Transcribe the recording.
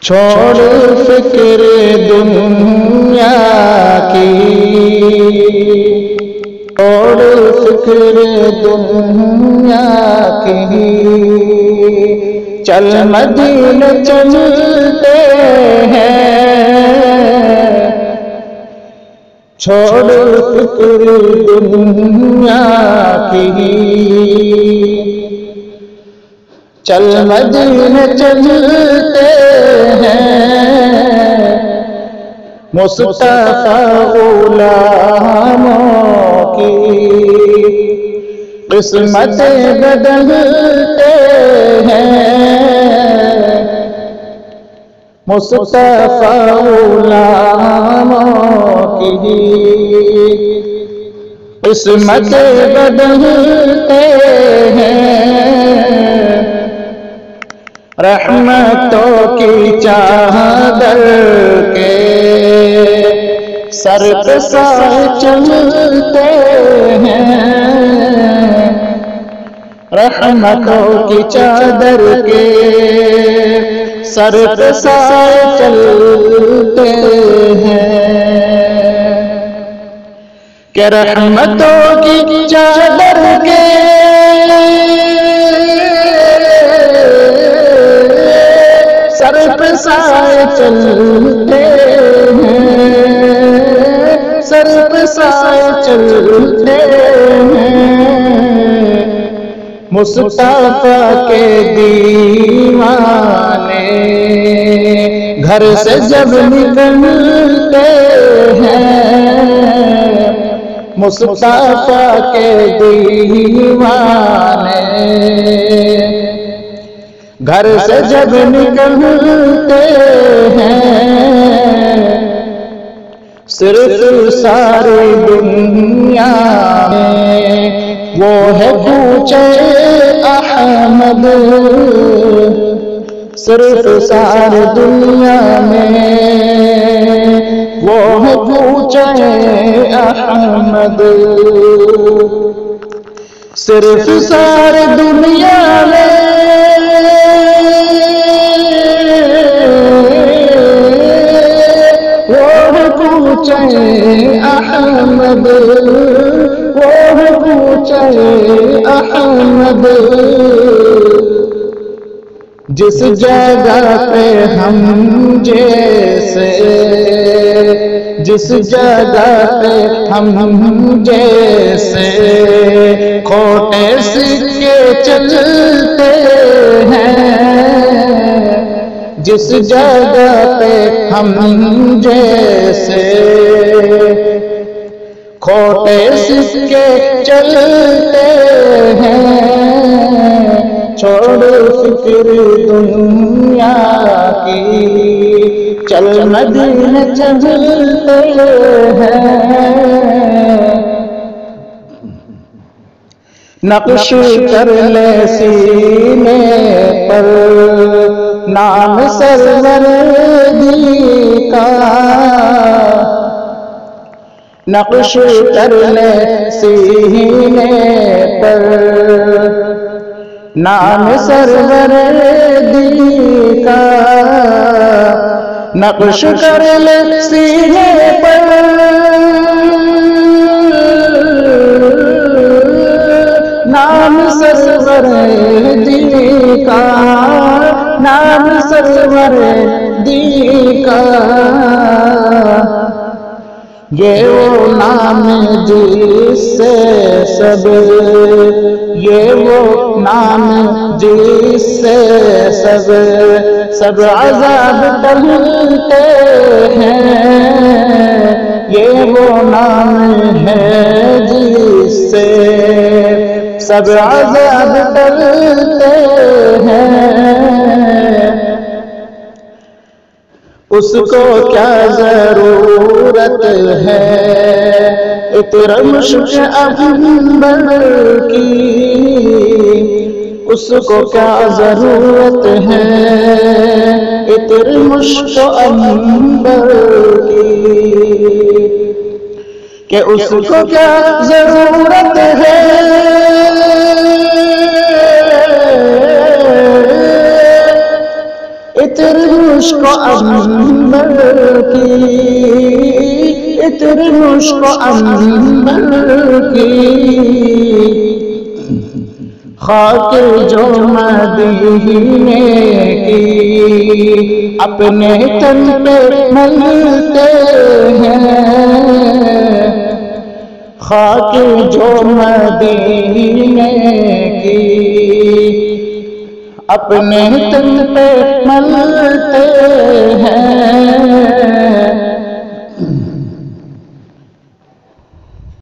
چھوڑ فکر دنیا کی، چھوڑ فکر دنیا کی، چل مدینہ چلتے ہیں، چھوڑ فکر دنیا کی، چل مدینہ چلتے ہیں، مصطفیٰ غلاموں کی قسمت بدلتے ہیں، مصطفیٰ غلاموں کی قسمت بدلتے ہیں، رحمتوں کی چادر کے سر پہ سائے چلتے ہیں، رحمتوں کی چادر کے سر پہ سائے چلتے ہیں، کہ رحمتوں کی چادر کے سر پہ سائے چلتے ہیں، سر پہ سائے چلتے ہیں، مصطفیٰ کے دیوانے گھر سے جب نکلتے ہیں، مصطفیٰ کے دیوانے گھر سے جب نکلتے ہیں، صرف ساری دنیا میں وہ ہے کوچے احمد، صرف ساری دنیا میں وہ ہے کوچے احمد، صرف ساری دنیا میں کوچے احمد، وہ ہے کوچے احمد، جس جگہ پہ ہم جیسے، جس جگہ پہ ہم جیسے کھوٹے سکے چلتے ہیں، جس جگہ پہ ہم جیسے کھوٹے سکے چلتے ہیں، چھوڑ فکر دنیا کی، چل مدینہ چلتے ہیں، نقش کر لے سینے پر نام سرور دی کا، نقش کر لے سینے پر نام سرور دی کا، نقش کر لے سینے پر نام سرور دی کا، نام سرور دی کا، یہ وہ نام جس سے سب، یہ وہ نام جس سے سب عذاب ٹلتے ہیں، یہ وہ نام ہے جس سے سب عذاب ٹلتے ہیں، اس کو کیا ضرورت ہے عطر مشک عنبر کی، اس کو کیا ضرورت ہے عطر مشک عنبر کی، کہ اس کو کیا ضرورت ہے عطر مشک عنبر کی، عطر مشک عنبر کی، خاک جو مدینے کی اپنے تن پہ ملتے ہیں، خاک جو مدینے کی اپنے تن پہ ملتے ہیں،